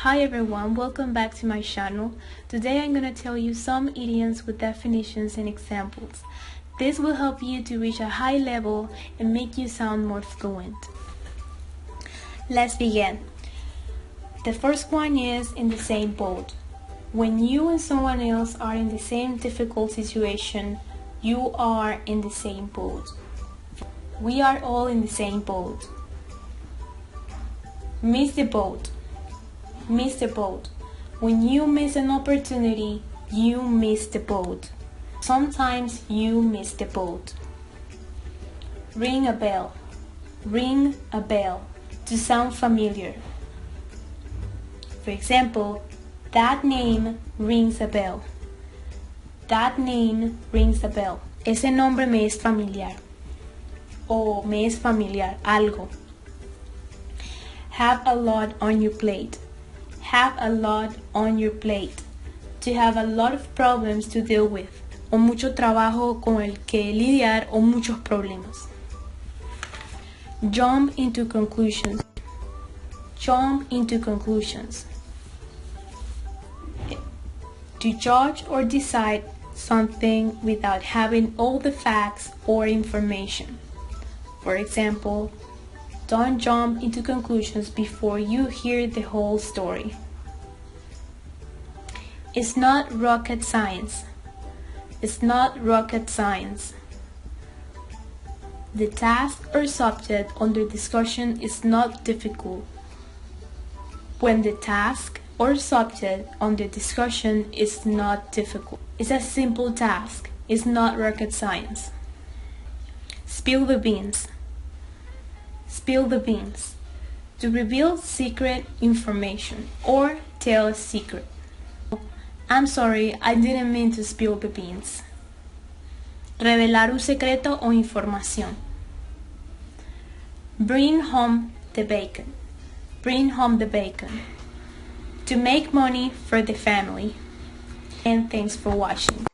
Hi everyone, welcome back to my channel. Today I'm going to tell you some idioms with definitions and examples. This will help you to reach a high level and make you sound more fluent. Let's begin. The first one is in the same boat. When you and someone else are in the same difficult situation, you are in the same boat. We are all in the same boat. Miss the boat. Miss the boat. When you miss an opportunity, you miss the boat. Sometimes you miss the boat. Ring a bell. Ring a bell. To sound familiar. For example, that name rings a bell. That name rings a bell. Ese nombre me es familiar. O me es familiar, algo. Have a lot on your plate. Have a lot on your plate. To have a lot of problems to deal with. O mucho trabajo con el que lidiar o muchos problemas. Jump into conclusions. Jump into conclusions. To judge or decide something without having all the facts or information. For example, don't jump into conclusions before you hear the whole story. It's not rocket science. It's not rocket science. The task or subject under discussion is not difficult. When the task or subject under discussion is not difficult. It's a simple task. It's not rocket science. Spill the beans. Spill the beans. To reveal secret information or tell a secret. I'm sorry, I didn't mean to spill the beans. Revelar un secreto o información. Bring home the bacon. Bring home the bacon. To make money for the family. And thanks for watching.